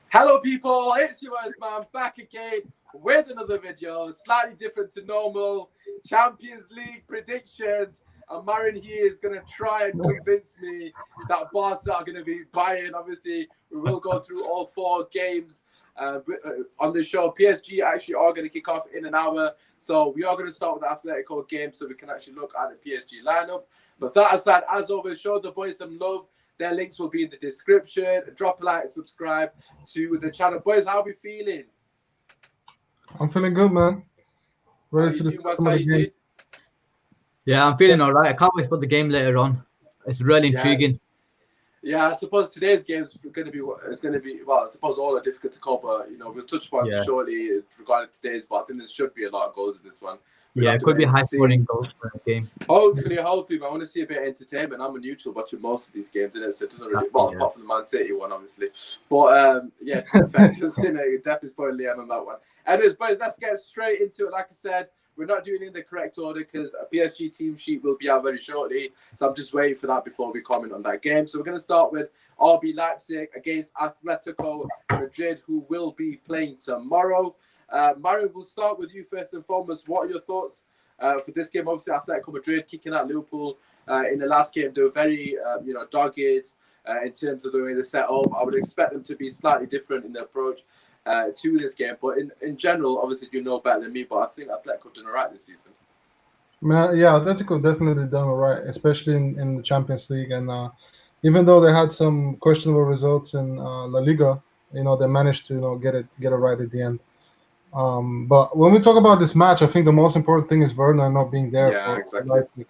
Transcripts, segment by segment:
Hello people, it's your Usmaan back again with another video, slightly different to normal. Champions League predictions. And Marin here is going to try and convince me that Barca are going to be Bayern. Obviously, we will go through all four games on the show. PSG actually are going to kick off in an hour. So we are going to start with the Atletico game so we can actually look at the PSG lineup. But that aside, as always, show the boys some love. Their links will be in the description. Drop a like, subscribe to the channel. Boys, how are we feeling? I'm feeling good, man. Ready to How discuss you some of the game. doing? Yeah, I'm feeling all right. I can't wait for the game later on. It's really intriguing. Yeah, I suppose today's game is going to be. It's going to be. Well, I suppose all are difficult to cover. You know, we'll touch upon it shortly regarding today's, but I think there should be a lot of goals in this one. It could be high-scoring goals for the game. Hopefully, I want to see a bit of entertainment. I'm a neutral watching most of these games, innit? So it doesn't really. Well, apart from the Man City one, obviously. But yeah, it affects us, innit? Definitely spoiling Liam on that one. Anyways, boys, let's get straight into it. Like I said, we're not doing it in the correct order because a PSG team sheet will be out very shortly. So I'm just waiting for that before we comment on that game. So we're going to start with RB Leipzig against Atletico Madrid, who will be playing tomorrow. Mario, we'll start with you first and foremost. What are your thoughts for this game? Obviously, Atletico Madrid kicking out Liverpool in the last game. They were very, dogged in terms of the way they set up. I would expect them to be slightly different in their approach to this game. But in general, obviously, you know better than me, but I think Atletico have done all right this season. Yeah, Atletico definitely done all right, especially in the Champions League. And even though they had some questionable results in La Liga, they managed to get it right at the end. But when we talk about this match, I think the most important thing is Werner not being there. Yeah, exactly.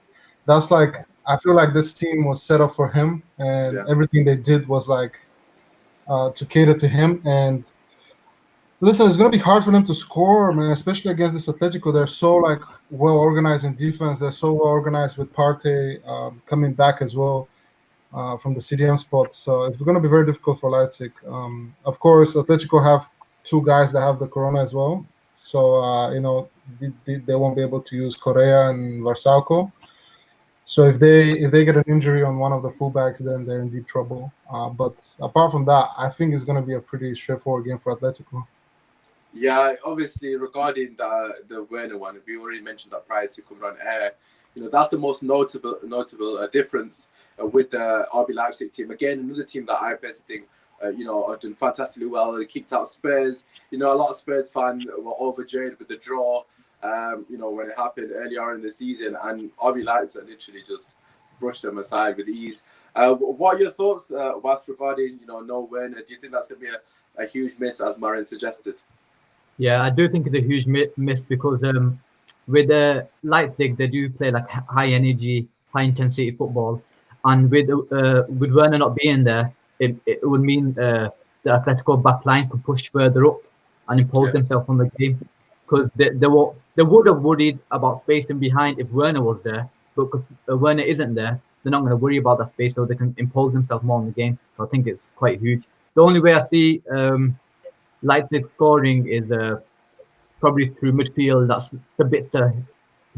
That's I feel like this team was set up for him, and everything they did was to cater to him. And listen, it's gonna be hard for them to score, man, especially against this Atletico. They're so well organized in defense. They're so well organized with Partey coming back as well from the CDM spot. So it's gonna be very difficult for Leipzig. Of course, Atletico have two guys that have the corona as well, so they won't be able to use Correa and Varsauco. So if they get an injury on one of the fullbacks, then they're in deep trouble. But apart from that, I think it's going to be a pretty straightforward game for Atletico. Yeah, obviously regarding the Werner one, we already mentioned that prior to coming on air. That's the most notable difference with the RB Leipzig team. Again, another team that I personally think are doing fantastically well. They kicked out Spurs. A lot of Spurs fans were overjoyed with the draw. When it happened earlier in the season, and RB Leipzig literally just brushed them aside with ease. What are your thoughts, whilst regarding no Werner? Do you think that's going to be a huge miss, as Marin suggested? Yeah, I do think it's a huge miss because with Leipzig they do play high energy, high intensity football, and with Werner not being there, it would mean the Atletico backline could push further up and impose themselves on the game, because they would have worried about spacing behind if Werner was there, but because Werner isn't there, they're not going to worry about that space, so they can impose themselves more on the game. So I think it's quite huge. The only way I see Leipzig scoring is probably through midfield. That's a bit.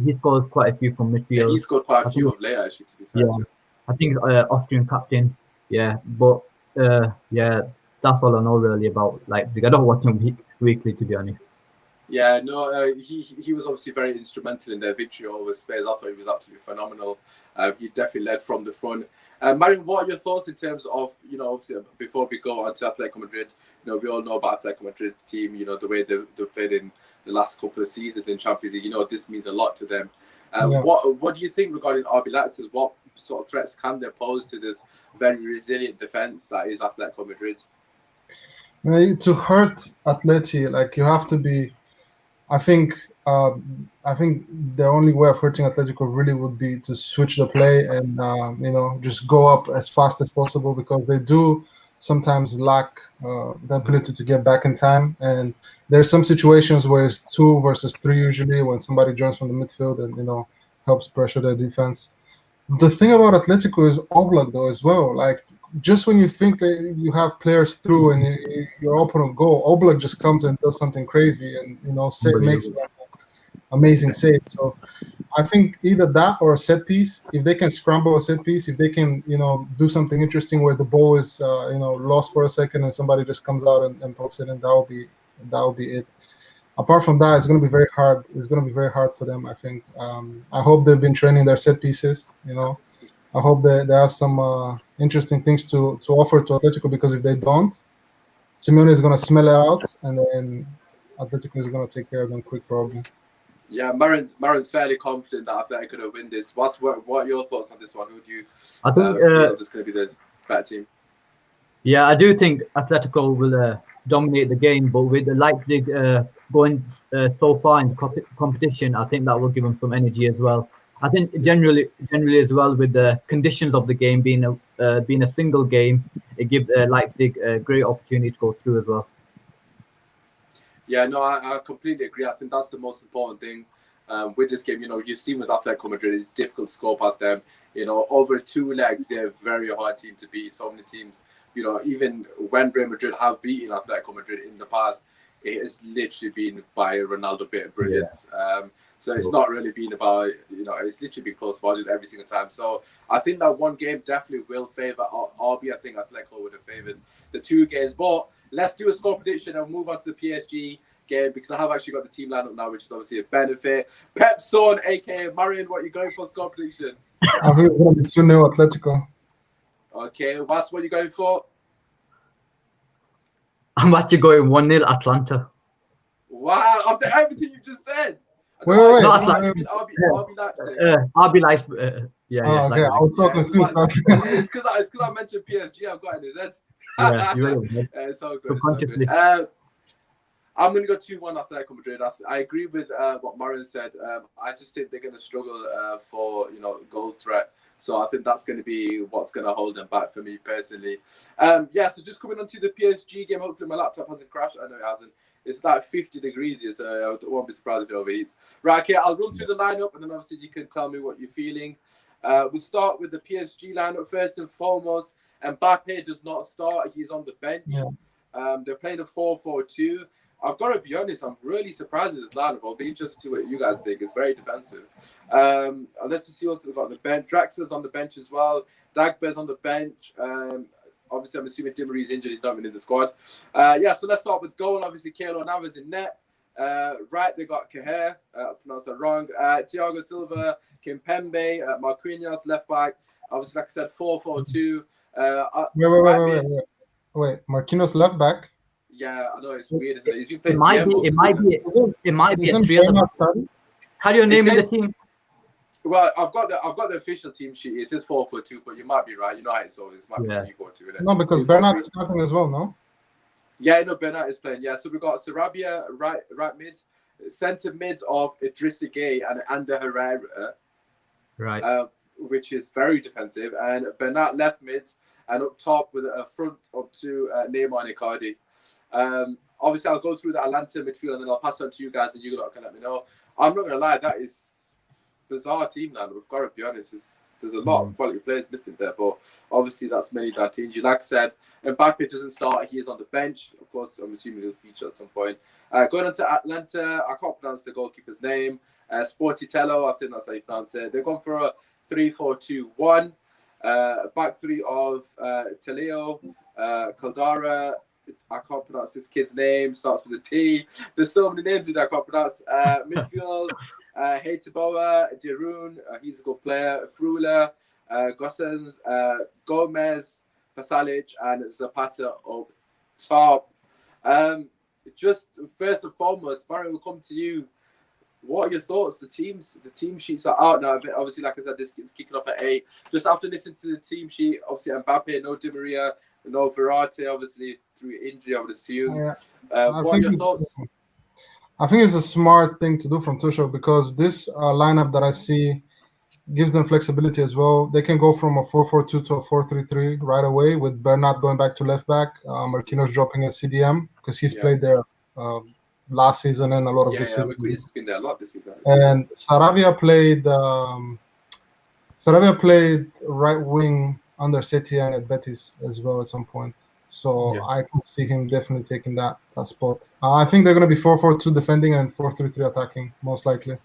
He scores quite a few from midfield. Yeah, he scored quite a few of late, actually, to be fair. Yeah, I think Austrian captain. Yeah, but that's all I know really about Leipzig. I don't watch him weekly, to be honest. Yeah, no, he was obviously very instrumental in their victory over Spurs. I thought he was absolutely phenomenal. He definitely led from the front. Marin, what are your thoughts in terms of, obviously before we go on to Atletico Madrid, we all know about Atletico Madrid's team, the way they've played in the last couple of seasons in Champions League. This means a lot to them. What do you think regarding RB Leipzig? What sort of threats can they pose to this very resilient defense that is Atletico Madrid? To hurt Atleti, you have to be. I think the only way of hurting Atletico really would be to switch the play and just go up as fast as possible, because they do sometimes lack the ability to get back in time. And there's some situations where it's 2 versus 3 usually, when somebody joins from the midfield and helps pressure their defense. The thing about Atletico is Oblak though as well. Just when you think that you have players through and your opponent goal, Oblak just comes and does something crazy and makes an amazing save. So I think either that or a set piece. If they can scramble a set piece, if they can, do something interesting where the ball is, lost for a second and somebody just comes out and pokes it in, that will be it. Apart from that, it's going to be very hard. It's going to be very hard for them, I think. I hope they've been training their set pieces. I hope they have some interesting things to offer to Atletico, because if they don't, Simeone is going to smell it out, and then Atletico is going to take care of them quick, probably. Yeah, Marin's fairly confident that Atletico could win this. What are your thoughts on this one? Who do you feel is going to be the better team? Yeah, I do think Atletico will dominate the game, but with the Leipzig going so far in the competition, I think that will give them some energy as well. I think generally as well, with the conditions of the game being a single game, it gives Leipzig a great opportunity to go through as well. Yeah, no, I completely agree. I think that's the most important thing with this game. You've seen with Atletico Madrid, it's difficult to score past them. Over 2 legs, they're a very hard team to beat. So many teams, even when Real Madrid have beaten Atletico Madrid in the past, it has literally been by a Ronaldo bit of brilliance. Yeah. So it's not really been about, it's literally been close margins every single time. So I think that one game definitely will favour RB. I think Atletico would have favoured the 2 games. But let's do a score prediction and move on to the PSG game, because I have actually got the team lineup now, which is obviously a benefit. Pep Son, aka Marion, what are you going for score prediction? I think it's going to be 2-0 Atletico. Okay, Wes, what are you going for? I'm actually going 1-0 Atlanta. Wow, after everything you just said. Wait. Not Atlanta. RB Leipzig. RB Leipzig. Yeah. Okay, I was so confused. It's because I mentioned PSG. I've got it in his head. Yeah, you will. It's so good. I'm going to go 2-1 Atletico Madrid. I agree with what Marin said. I just think they're going to struggle for goal threat. So I think that's going to be what's going to hold them back for me personally. So just coming on to the PSG game. Hopefully my laptop hasn't crashed. I know it hasn't. It's like 50 degrees here, so I won't be surprised if it overheats. Right, okay, I'll run through the lineup, and then obviously you can tell me what you're feeling. We'll start with the PSG lineup first and foremost. Mbappe does not start. He's on the bench. Yeah. They're playing a 4-4-2. I've got to be honest, I'm really surprised with this lineup. I'll be interested to see what you guys think. It's very defensive. Let's just see what's got on the bench. Draxler's on the bench as well. Dagbe's on the bench. Obviously, I'm assuming Di Maria's injured. He's not even in the squad. So let's start with goal. Obviously, Keylor Navas in net. Right, they got Caher. I pronounced that wrong. Thiago Silva, Kimpembe, Marquinhos, left back. Obviously, like I said, 4-4-2. Wait. Marquinhos left back. Yeah, I know it's weird, isn't it? He's been playing. It might be a 3 of them. How do you name the team? Well, I've got the official team sheet. It says 4-4-2, but you might be right. You know how it's always. It might be 3-4-2. No, because Bernat is starting as well, no? Yeah, no, Bernat is playing. Yeah, so we've got Sarabia right mid, centre mid of Idrissa Gueye and Ander Herrera. Right. Which is very defensive, and Bernat left mid, and up top with a front up to Neymar and Icardi. Obviously, I'll go through the Atlanta midfield, and then I'll pass on to you guys, and you lot can let me know. I'm not gonna lie, that is bizarre team now. We've got to be honest. There's a lot of quality players missing there, but obviously that's many bad teams. Like I said, Mbappe doesn't start. He is on the bench. Of course, I'm assuming he'll feature at some point. Going on to Atlanta, I can't pronounce the goalkeeper's name. Sportitello, I think that's how you pronounce it. They're going for a 3-4-2-1. Back three of Teleo, Caldara. I can't pronounce this kid's name. Starts with a T. There's so many names in there I can't pronounce. Midfield, Heiteboa, Dirun. He's a good player. Frula, Gossens, Gomez, Pasalic, and Zapata up top. Just first and foremost, Mario, we'll come to you. What are your thoughts? The team sheets are out now. Obviously, like I said, this is kicking off at 8. Just after listening to the team sheet, obviously Mbappe, no Di Maria, no Verratti, obviously through injury, I would assume. Yeah. What are your thoughts? I think it's a smart thing to do from Tuchel, because this lineup that I see gives them flexibility as well. They can go from a 4-4-2 to a 4-3-3 right away, with Bernat going back to left back, Marquinhos dropping a CDM because he's played there last season and a lot of this season. He's been there a lot this season. And Sarabia played right wing under Setien at Betis as well at some point. So I can see him definitely taking that spot. I think they're going to be 4-4-2 defending and 4-3-3 attacking, most likely.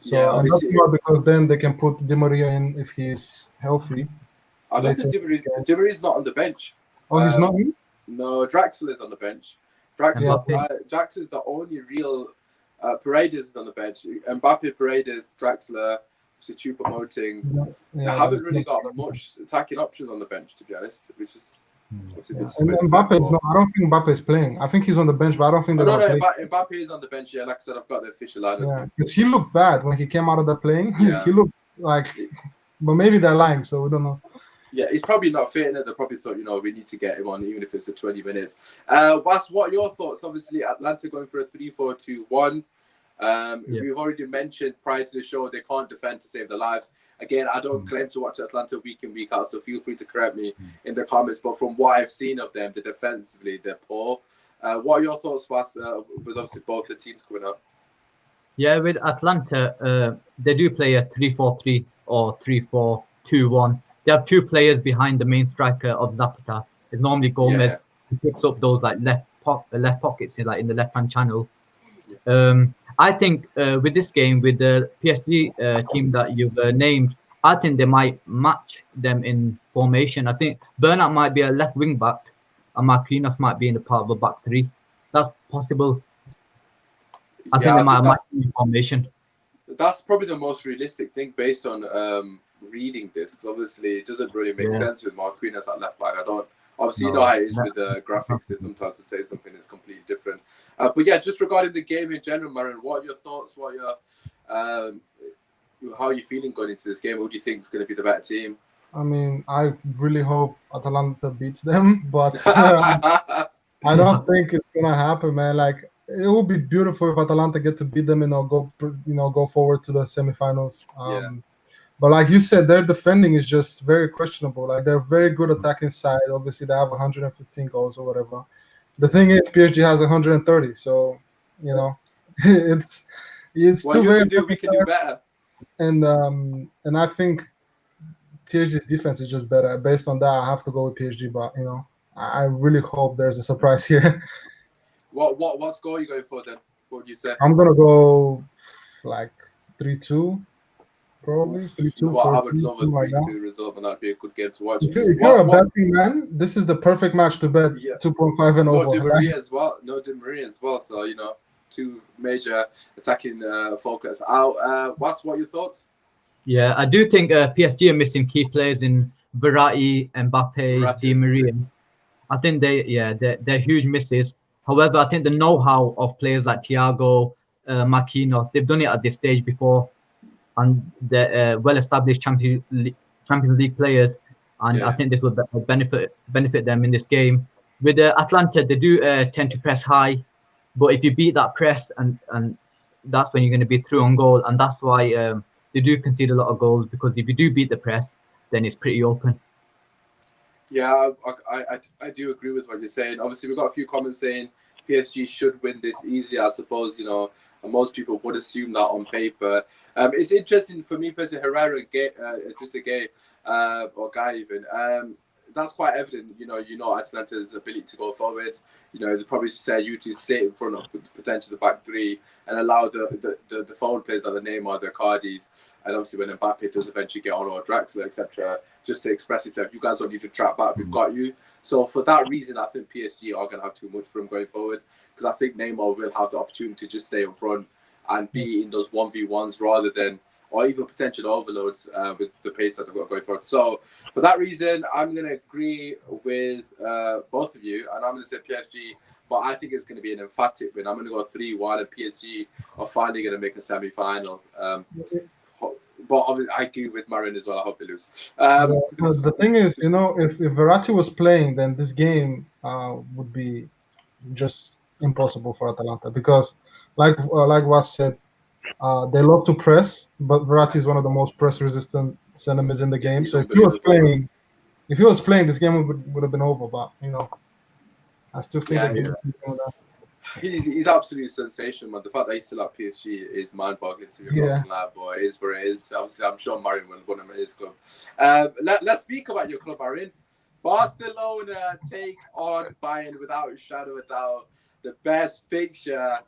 So and that's not because then they can put Di Maria in if he's healthy. I don't think Di Maria's not on the bench. Oh, he's not in? No, Draxler's on the bench. Draxler's the only real. Paredes is on the bench. Mbappe, Paredes, Draxler, Choupo-Moting. They haven't really got much attacking options on the bench, to be honest, which is obviously a bit and Mbappe, I don't think Mbappe is playing. I think he's on the bench, but I don't think Mbappe is on the bench. Yeah, like I said, I've got the official lineup. Yeah, because he looked bad when he came out of that playing. He looked like, but maybe they're lying, so we don't know. Yeah, he's probably not fitting it. They probably thought, we need to get him on, even if it's a 20 minutes. Was, what are your thoughts? Obviously, Atlanta going for a 3-4-2-1. We've already mentioned prior to the show they can't defend to save their lives. Again, I don't claim to watch Atlanta week in, week out, so feel free to correct me in the comments. But from what I've seen of them, defensively, they're poor. What are your thoughts, Was, with obviously both the teams coming up? Yeah, with Atlanta, they do play a 3-4-3 or 3-4-2-1. They have two players behind the main striker of Zapata. It's normally Gomez who picks up those like left pockets in the left-hand channel. I think with this game, with the PSG team that you've named, I think they might match them in formation. I think Bernat might be a left wing back, and Marquinhos might be in the part of a back three. That's possible. I think they might match in formation. That's probably the most realistic thing based on reading this, because obviously it doesn't really make sense with Marquinhos at left back. Obviously, you know how it is with the graphics. That sometimes to say something is completely different. But yeah, just regarding the game in general, Marin, what are your thoughts? What are your how are you feeling going into this game? Who do you think is going to be the better team? I mean, I really hope Atalanta beats them, but I don't think it's gonna happen, man. Like, it would be beautiful if Atalanta get to beat them and go forward to the semifinals. But like you said, their defending is just very questionable. Like, they're very good attacking side. Obviously, they have 115 goals or whatever. The thing is, PSG has 130. So, it's too very. We can do better. And I think PSG's defense is just better. Based on that, I have to go with PSG. But I really hope there's a surprise here. What score are you going for then? What would you say? I'm gonna go like 3-2. Probably 3-2. I would love a 3-2 result, and that'd be a good game to watch. If you're a betting man, this is the perfect match to bet 2.5 and over. Di Maria as well. No Di Maria as well. So two major attacking focus out. What are your thoughts? Yeah, I do think PSG are missing key players in Verratti, Mbappe, Di Maria. I think they're huge misses. However, I think the know-how of players like Thiago, Marquinhos, they've done it at this stage before. And they're well-established Champions League players, and I think this will benefit them in this game. With Atlanta, they do tend to press high, but if you beat that press, and that's when you're going to be through on goal, and that's why they do concede a lot of goals, because if you do beat the press, then it's pretty open. Yeah, I do agree with what you're saying. Obviously, we've got a few comments saying PSG should win this easily. I suppose, and most people would assume that on paper. It's interesting for me personally, Herrera, just a gay or guy even. That's quite evident. Atalanta's ability to go forward. They probably say you to sit in front of potentially the back three and allow the forward players like the Neymar, the Cardis, and obviously when Mbappe does eventually get on, or Draxler, etc., just to express himself. You guys don't need to trap back. We've got you. So for that reason, I think PSG are going to have too much for him going forward, because I think Neymar will have the opportunity to just stay up front and be in those 1v1s rather than, or even potential overloads with the pace that they've got going forward. So for that reason, I'm going to agree with both of you, and I'm going to say PSG, but I think it's going to be an emphatic win. I'm going to go 3-1, and PSG are finally going to make a semi-final. But obviously, I agree with Marin as well. I hope they lose. The thing is, if Verratti was playing, then this game would be just impossible for Atalanta, because like Was said, they love to press, but Verratti is one of the most press-resistant center mids in the game. So if he was playing, this game would have been over. But I still think he's absolutely sensational, man. The fact that he's still at PSG is mind-boggling to me. But it is where it is. Obviously, I'm sure Marin will want him at his club. Let's speak about your club, Marin. Barcelona take on Bayern without a shadow of a doubt. The best fixture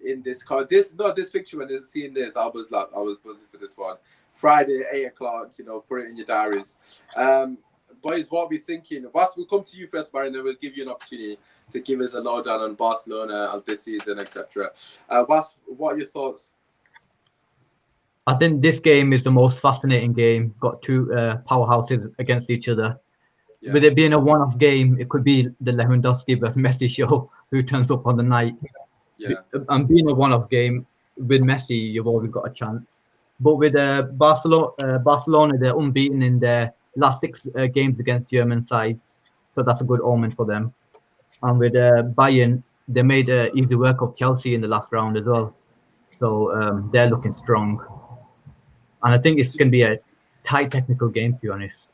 in this car. This picture when seeing this, I was buzzing for this one. Friday, 8:00. Put it in your diaries. Boys, what are we thinking? We'll come to you first, Barry, and then we'll give you an opportunity to give us a lowdown on Barcelona of this season, etc. What are your thoughts? I think this game is the most fascinating game. Got two powerhouses against each other. Yeah. With it being a one-off game, it could be the Lewandowski versus Messi show, who turns up on the night. Yeah. And being a one-off game with Messi, you've always got a chance. But with Barcelona, they're unbeaten in their last 6 games against German sides, so that's a good omen for them. And with Bayern, they made easy work of Chelsea in the last round as well, so they're looking strong. And I think it's going to be a tight technical game, to be honest.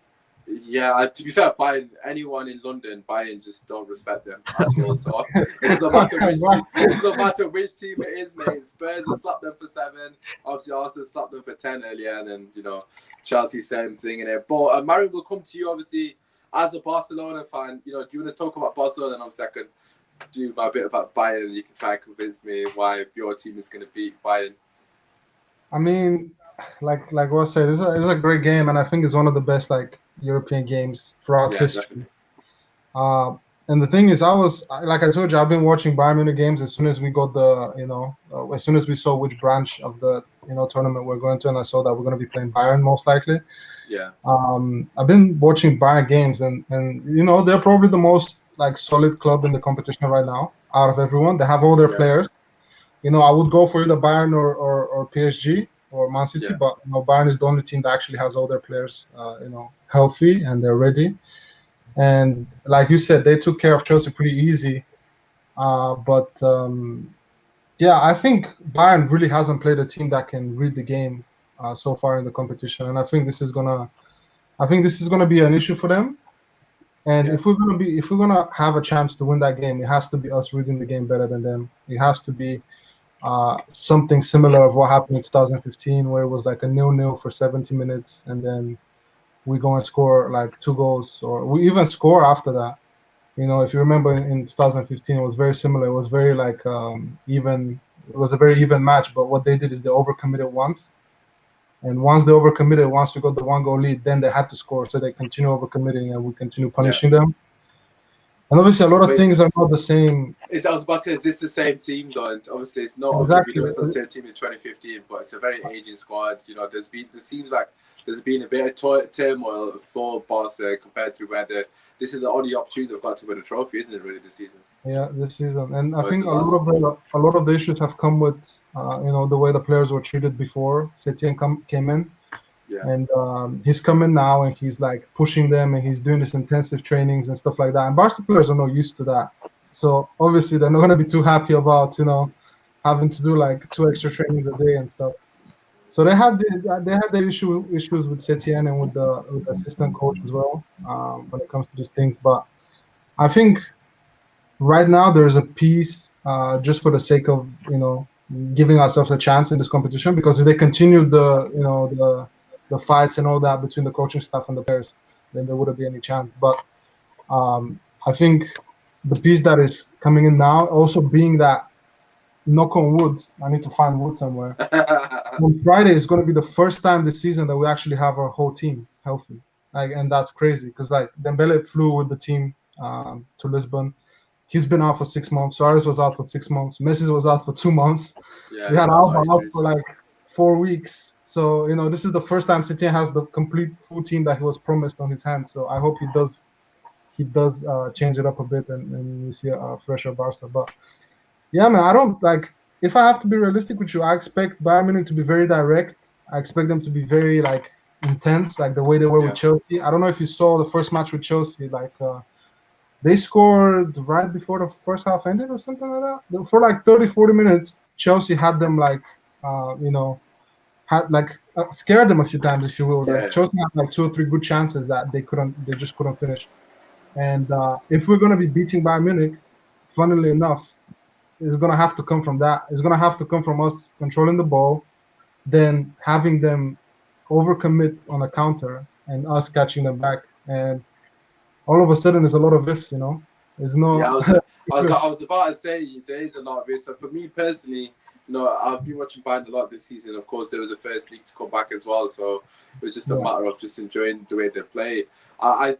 Yeah, to be fair, Bayern, anyone in London, Bayern just don't respect them at all. So it doesn't matter which team it is, mate. Spurs have slapped them for 7. Obviously, Arsenal slapped them for 10 earlier, and then Chelsea same thing in it. But Marion, will come to you obviously as a Barcelona fan. Do you want to talk about Barcelona? And obviously, I can do my bit about Bayern, and you can try and convince me why your team is going to beat Bayern. I mean, like what I said, it's a great game, and I think it's one of the best European games throughout history. And the thing is, like I told you, I've been watching Bayern Munich games as soon as we got as soon as we saw which branch of the tournament we're going to, and I saw that we're going to be playing Bayern most likely. Yeah. I've been watching Bayern games, and they're probably the most solid club in the competition right now out of everyone. They have all their players. I would go for either Bayern or PSG or Man City, but Bayern is the only team that actually has all their players, healthy and they're ready. And like you said, they took care of Chelsea pretty easy. But I think Bayern really hasn't played a team that can read the game so far in the competition, and I think this is gonna be an issue for them. And if we're gonna have a chance to win that game, it has to be us reading the game better than them. It has to be something similar of what happened in 2015, where it was like a 0-0 for 70 minutes, and then we go and score 2 goals, or we even score after that. If you remember in 2015, it was very similar. It was very even. It was a very even match, but what they did is they overcommitted once. And once they overcommitted, once we got the 1-goal lead, then they had to score. So they continue overcommitting, and we continue punishing them. And obviously, a lot of things are not the same. I was about to say, is this the same team, though? And obviously, it's not. Exactly. It's not the same team in 2015, but it's a very aging squad. There seems like there's been a bit of turmoil for Barca compared to where this is the only opportunity they've got to win a trophy, isn't it? Really, this season. Yeah, this season, and I think a lot of the issues have come with the way the players were treated before Setien came in. Yeah. And he's coming now, and he's pushing them, and he's doing this intensive trainings and stuff like that. And Barca players are not used to that, so obviously they're not going to be too happy about having to do 2 extra trainings a day and stuff. So they had their issues with Setien and with the assistant coach as well when it comes to these things. But I think right now there's a piece just for the sake of giving ourselves a chance in this competition, because if they continue the fights and all that between the coaching staff and the players, then there wouldn't be any chance. But I think the piece that is coming in now, also being that, knock on wood, I need to find wood somewhere. On Friday is going to be the first time this season that we actually have our whole team healthy, and that's crazy because Dembele flew with the team to Lisbon. He's been out for 6 months. Suarez was out for 6 months. Messi was out for 2 months. Yeah, we had Alba out for 4 weeks. So this is the first time Setien has the complete full team that he was promised on his hands. So I hope he does change it up a bit and we see a fresher Barca. But yeah, man, I don't if I have to be realistic with you, I expect Bayern Munich to be very direct. I expect them to be very intense, the way they were with Chelsea. I don't know if you saw the first match with Chelsea, they scored right before the first half ended or something like that. For 30, 40 minutes, Chelsea had them scared them a few times, if you will. Chelsea had 2 or 3 good chances that they just couldn't finish. And if we're going to be beating Bayern Munich, funnily enough, it's going to have to come from that. It's going to have to come from us controlling the ball, then having them overcommit on a counter and us catching them back. And all of a sudden, there's a lot of ifs, There's no. Yeah, I was about to say there is a lot of it. So for me personally, I've been watching Bayern a lot this season. Of course, there was a first league to come back as well, so it was just a matter of just enjoying the way they play. I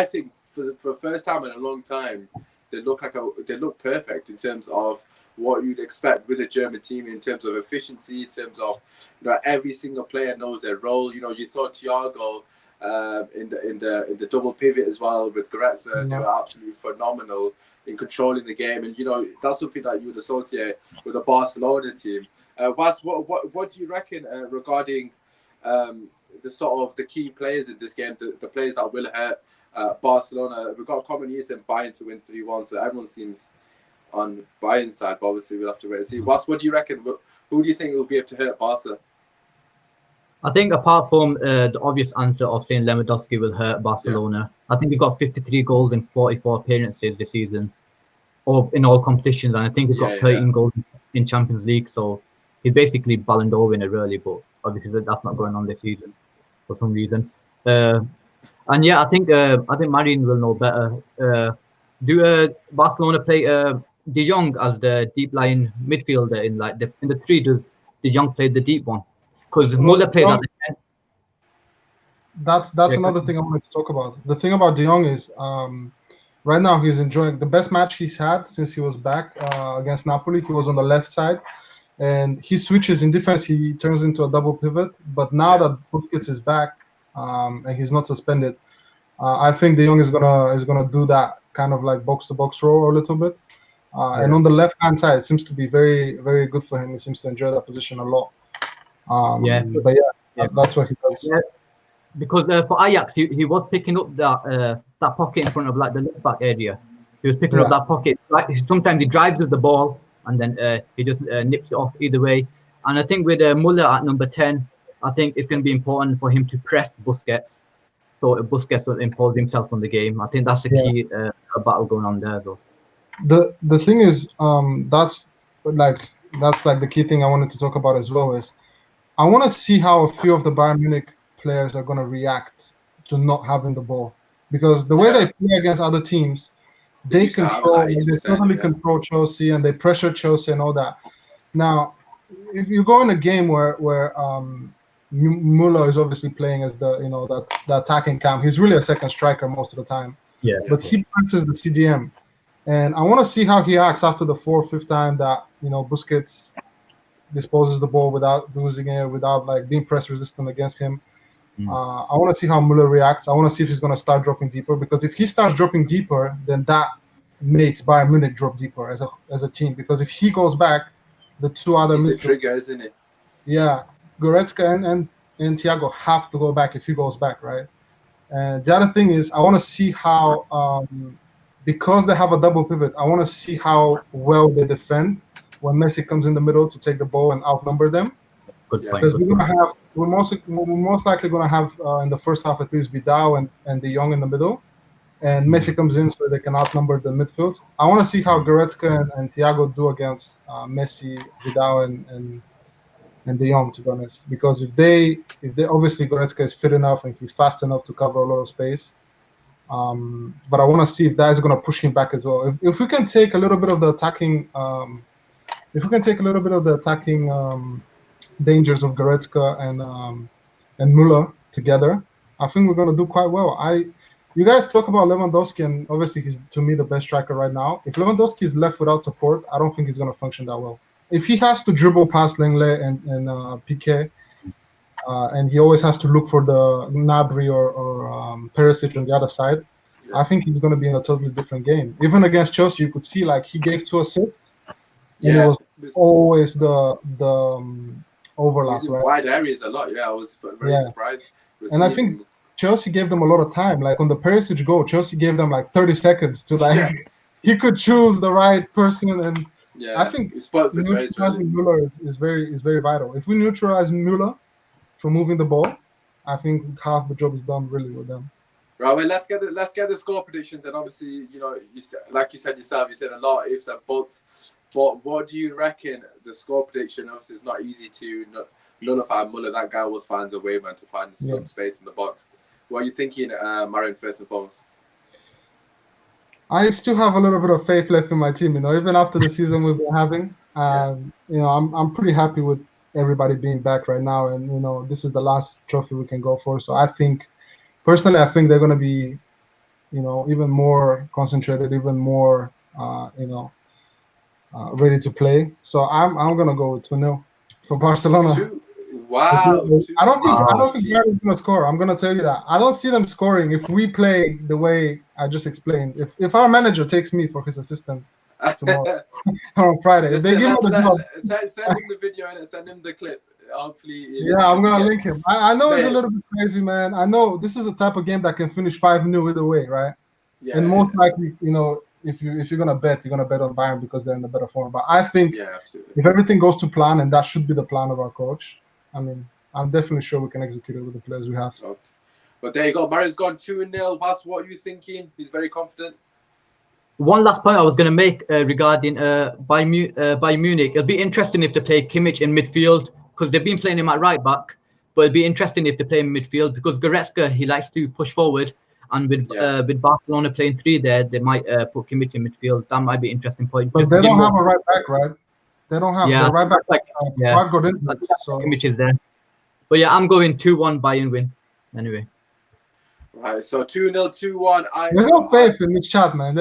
think for the first time in a long time, they look perfect in terms of what you'd expect with a German team in terms of efficiency, in terms of every single player knows their role. You saw Thiago in the double pivot as well with Goretzka. They were absolutely phenomenal in controlling the game, and that's something that you would associate with a Barcelona team. Bas, what do you reckon regarding the sort of the key players in this game, the players that will hurt Barcelona? We've got common use in Bayern to win 3-1, so everyone seems on Bayern's side, but obviously we'll have to wait and see. What do you reckon? Who do you think will be able to hurt Barca? I think apart from the obvious answer of saying Lewandowski will hurt Barcelona, I think he's got 53 goals in 44 appearances this season, or in all competitions, and I think he's got 13 goals in Champions League. So he's basically Ballon d'Or winner, really. But obviously that's not going on this season for some reason. And yeah, I think Marin will know better. Do Barcelona play De Jong as the deep line midfielder in the three? Does De Jong play the deep one? Because Muller plays at the 10. That's another thing I wanted to talk about. The thing about De Jong is right now he's enjoying the best match he's had since he was back against Napoli. He was on the left side, and he switches in defense. He turns into a double pivot. But now that Busquets is back and he's not suspended, I think De Jong is gonna do that kind of like box to box role a little bit. And on the left hand side, it seems to be very, very good for him. He seems to enjoy that position a lot. But that's what he does. Yeah. Because for Ajax, he was picking up that pocket in front of like the left back area. He was picking up that pocket. Like sometimes he drives with the ball and then he just nips it off either way. And I think with Muller at number 10, I think it's going to be important for him to press Busquets, so Busquets will impose himself on the game. I think that's the key battle going on there, though. The thing is, that's like the key thing I wanted to talk about as well is I want to see how a few of the Bayern Munich players are going to react to not having the ball, because the way they play against other teams, they totally control Chelsea and they pressure Chelsea and all that. Now, if you go in a game where Müller is obviously playing as the attacking cam, he's really a second striker most of the time. Yeah. But he presses the CDM, and I want to see how he acts after the 4th or 5th time that Busquets disposes the ball without losing it, without like being press resistant against him. I want to see how Müller reacts. I want to see if he's going to start dropping deeper, because if he starts dropping deeper, then that makes Bayern Munich drop deeper as a team. Because if he goes back, the two other midfielders, trigger, isn't it? Yeah, Goretzka and Thiago have to go back if he goes back, right? And the other thing is, I want to see how because they have a double pivot, I want to see how well they defend when Messi comes in the middle to take the ball and outnumber them. Because we're most likely going to have in the first half at least Vidal and De Jong in the middle, and Messi comes in so they can outnumber the midfield. I want to see how Goretzka and Thiago do against Messi, Vidal, and De Jong, to be honest. Because if they obviously Goretzka is fit enough and he's fast enough to cover a lot of space. But I want to see if that is going to push him back as well. If we can take a little bit of the attacking, dangers of Goretzka and Müller together, I think we're going to do quite well. You guys talk about Lewandowski, and obviously he's to me the best striker right now. If Lewandowski is left without support, I don't think he's going to function that well. If he has to dribble past Lenglet and Piqué, and he always has to look for the Gnabry or Perisic on the other side, I think he's going to be in a totally different game. Even against Chelsea, you could see like he gave 2 assists, and it was always the overlap. He's in wide areas a lot. I was very surprised. And I think Chelsea gave them a lot of time. Like on the Perisic goal, Chelsea gave them like 30 seconds to like he could choose the right person, and I think neutralizing Müller is very vital. If we neutralize Müller from moving the ball, I think half the job is done really with them. Right, well, let's get the score predictions, and obviously, like you said yourself, you said a lot of ifs and buts. But what do you reckon the score prediction? Obviously, it's not easy to nullify Muller. That guy always finds a way, man, to find some space in the box. What are you thinking, Marin, first and foremost? I still have a little bit of faith left in my team. Even after the season we've been having, I'm pretty happy with everybody being back right now, and this is the last trophy we can go for. So I think, personally, they're going to be, even more concentrated, even more, ready to play. So I'm going to go with 2-0 for Barcelona. Wow. I don't think Bayern's gonna score. I'm gonna tell you that. I don't see them scoring if we play the way I just explained. If our manager takes me for his assistant tomorrow on Friday, Listen, if they give him the job, send him the video and send him the clip. Hopefully, yeah, I'm gonna link him. I know it's a little bit crazy, man. I know this is a type of game that can finish 5-0 either way, right? Yeah, and most likely, if you're gonna bet, you're gonna bet on Bayern because they're in a better form. But I think if everything goes to plan, and that should be the plan of our coach, I mean, I'm definitely sure we can execute it with the players we have. Okay. But there you go. Mari's gone 2-0. What are you thinking? He's very confident. One last point I was going to make regarding Bayern Munich. It'll be interesting if they play Kimmich in midfield, because they've been playing him at right back. But it'll be interesting if they play him in midfield, because Goretzka, he likes to push forward. And with Barcelona playing 3 there, they might put Kimmich in midfield. That might be an interesting point. But they don't have a right back, right? They don't have the right back. So Kimmich is there. But yeah, I'm going 2-1 Bayern win. Anyway. Right, so 2-0, 2-1. There's no faith in this chat, man.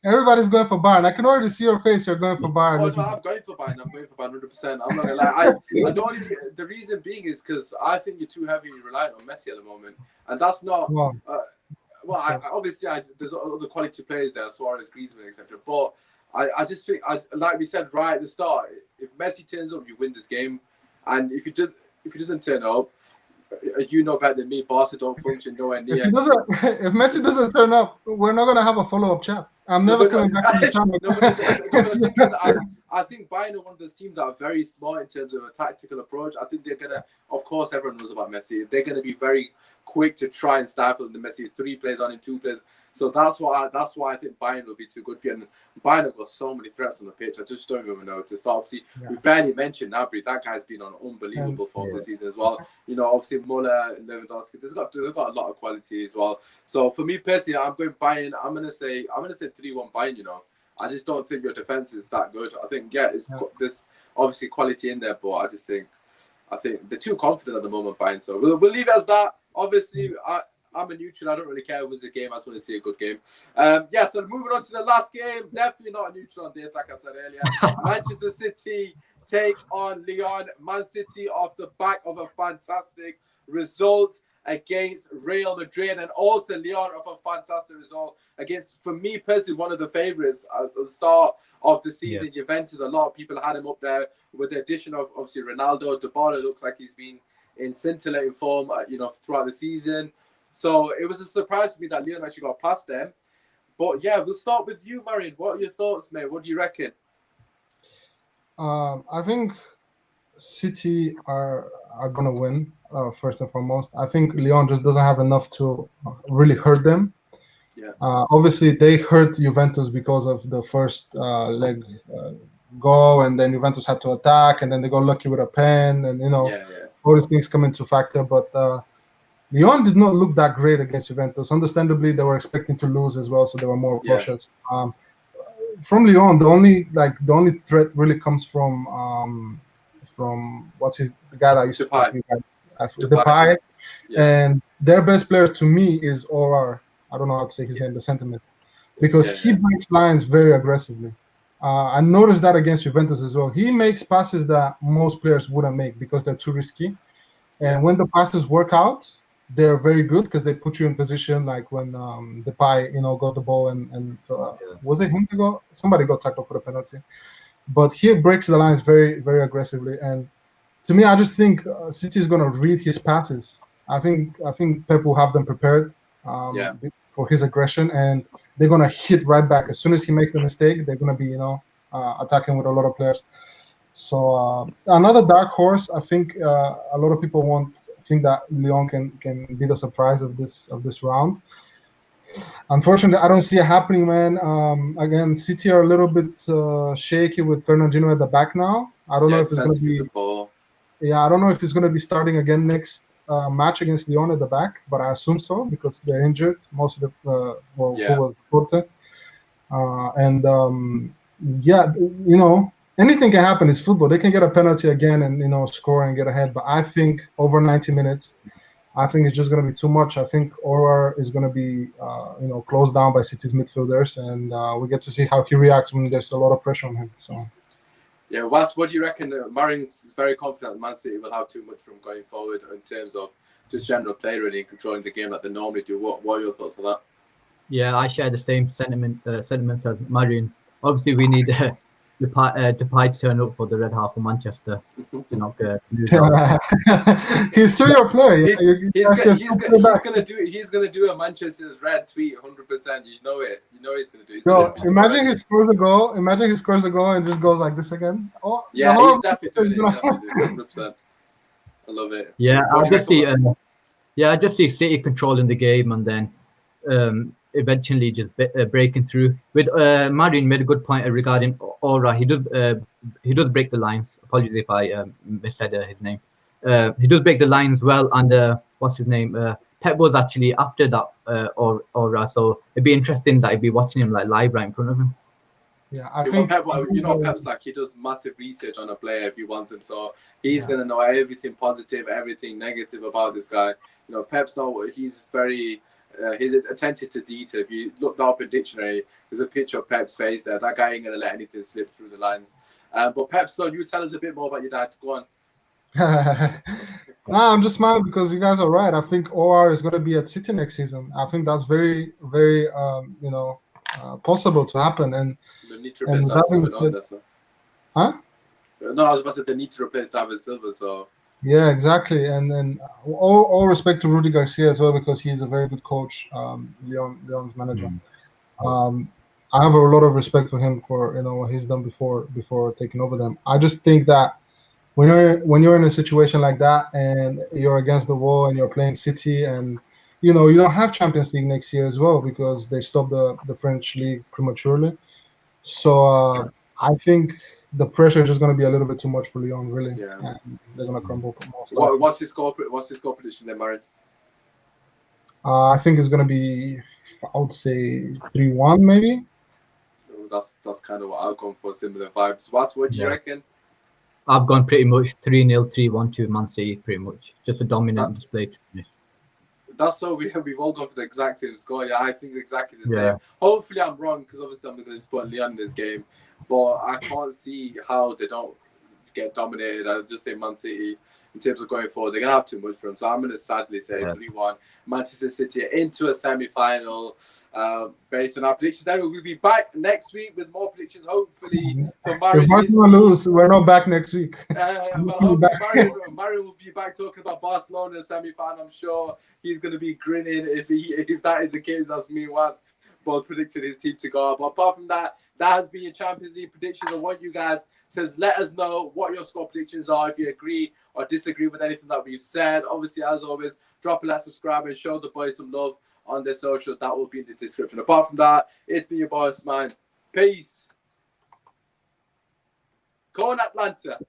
Everybody's going for Bayern. I can already see your face. You're going for Bayern. Oh, no, I'm going for Bayern. I'm going for Bayern 100%. I'm not gonna lie. I don't even, the reason being is because I think you're too heavily reliant on Messi at the moment, and that's not. Obviously, there's other quality players there, Suarez, Griezmann, etc. But I just think, like we said right at the start, if Messi turns up, you win this game, and if he doesn't turn up, you know better than me. Barca don't function nowhere near. If Messi doesn't turn up, we're not gonna have a follow-up chat. I'm never coming back to the channel. I think Bayern are one of those teams that are very smart in terms of a tactical approach. I think they're gonna, of course, everyone knows about Messi. They're gonna be very quick to try and stifle the Messi. 3 players on him, 2 players. So that's why I think Bayern will be too good for you. And Bayern have got so many threats on the pitch. I just don't even know to start. Obviously, we've barely mentioned Gnabry. That guy's been on unbelievable form this season as well. Obviously Muller, Lewandowski. They've got a lot of quality as well. So for me personally, I'm going Bayern. I'm gonna say 3-1 Bayern. I just don't think your defense is that good. I think there's obviously quality in there, but I think they're too confident at the moment, Bayern. So we'll leave it as that. Obviously, I'm a neutral. I don't really care who wins the game. I just want to see a good game. So moving on to the last game. Definitely not a neutral on this, like I said earlier. Manchester City take on Lyon. Man City off the back of a fantastic result against Real Madrid, and also Lyon of a fantastic result against, for me personally, one of the favourites at the start of the season. Juventus, a lot of people had him up there with the addition of obviously Ronaldo. Dybala looks like he's been in scintillating form, throughout the season. So it was a surprise to me that Lyon actually got past them. But yeah, we'll start with you, Marion. What are your thoughts, mate? What do you reckon? I think City are going to win, first and foremost. I think Lyon just doesn't have enough to really hurt them. Yeah. Obviously, they hurt Juventus because of the first leg goal, and then Juventus had to attack, and then they got lucky with a pen, and all these things come into factor. But Lyon did not look that great against Juventus. Understandably, they were expecting to lose as well, so they were more cautious. From Lyon, the only threat really comes from the guy that used to play Depay. And their best player to me is Orar. I don't know how to say his name, the sentiment, because he breaks lines very aggressively. I noticed that against Juventus as well. He makes passes that most players wouldn't make because they're too risky. And when the passes work out, they're very good because they put you in position, like when Depay, got the ball and was it him to go? Somebody got tackled for the penalty. But he breaks the lines very, very aggressively. And to me, I just think City is going to read his passes. I think Pep will have them prepared for his aggression, and they're going to hit right back. As soon as he makes the mistake, they're going to be, attacking with a lot of players. So another dark horse, I think a lot of people think that Lyon can be the surprise of this round. Unfortunately, I don't see it happening, man. Again, City are a little bit shaky with Fernandinho at the back now. I don't know if it's going to be. I don't know if he's going to be starting again next match against Lyon at the back, but I assume so because they're injured. Most of the who was reported. Yeah, you know, anything can happen. It's football. They can get a penalty again and, you know, score and get ahead. But I think over 90 minutes, I think it's just going to be too much. I think Aurora is going to be, you know, closed down by City's midfielders, and we get to see how he reacts when there's a lot of pressure on him. So. Yeah, what do you reckon? Marin's very confident that Man City will have too much from going forward in terms of just general play, really, and controlling the game like they normally do. What are your thoughts on that? Yeah, I share the same sentiments as Marion. Obviously, we need Depay to turn up for the red half of Manchester to knock lose out. He's still your player. He's gonna do a Manchester's red tweet 100%. You know it. You know he's gonna do it. So imagine he scores a goal. Imagine he scores a goal and just goes like this again. Oh, yeah, he's definitely doing it. He's definitely doing it 100%. I love it. Yeah, I just see City controlling the game and then eventually just breaking through. With Marion made a good point regarding Aura. He does break the lines. Apologies if I missaid his name. He does break the lines well, and what's his name? Pep was actually after that Aura, so it'd be interesting that I'd be watching him like live right in front of him. Yeah, I think Pep's like, he does massive research on a player if he wants him, so he's gonna know everything positive, everything negative about this guy. You know, Pep's not. He's very. His attention to detail. If you look up a dictionary, there's a picture of Pep's face there. That guy ain't gonna let anything slip through the lines. But Pep, so you tell us a bit more about your dad. Go on. Nah, I'm just smiling because you guys are right. I think OR is going to be at City next season. I think that's very, very, you know, possible to happen. And they need to replace David Silva, don't they? So. Huh? No, I was about to say they need to replace David Silva. So. Yeah, exactly. And then all respect to Rudy Garcia as well, because he's a very good coach, Leon's manager. I have a lot of respect for him for, you know, what he's done before taking over them. I just think that when you're in a situation like that and you're against the wall and you're playing City, and you know you don't have Champions League next year as well because they stopped the French league prematurely. So I think the pressure is just going to be a little bit too much for Lyon, really. Yeah. And they're going to crumble. What's his score prediction there, Marin? I think it's going to be, I would say 3-1 maybe. That's kind of what I've gone for, similar vibes. What do you reckon? I've gone pretty much 3-0, 3-1 to Man City, pretty much. Just a dominant display. That's so we've all gone for the exact same score. Yeah, I think exactly the same. Hopefully I'm wrong, because obviously I'm going to support Lyon in this game. But I can't see how they don't get dominated. I just think Man City, in terms of going forward, they're going to have too much for them. So I'm going to sadly say 3-1. Manchester City into a semi-final based on our predictions. Anyway, we'll be back next week with more predictions, hopefully, for Marin. If Barcelona lose, we're not back next week. Marin will be back talking about Barcelona in the semi-final. I'm sure he's going to be grinning if that is the case. That's me and Waz both predicted his team to go up. But apart from that, that has been your Champions League predictions. I want you guys to let us know what your score predictions are, if you agree or disagree with anything that we've said. Obviously, as always, drop a like, subscribe, and show the boys some love on their social. That will be in the description. Apart from that, it's been your boy Usmaan. Peace. Go on, Atlanta.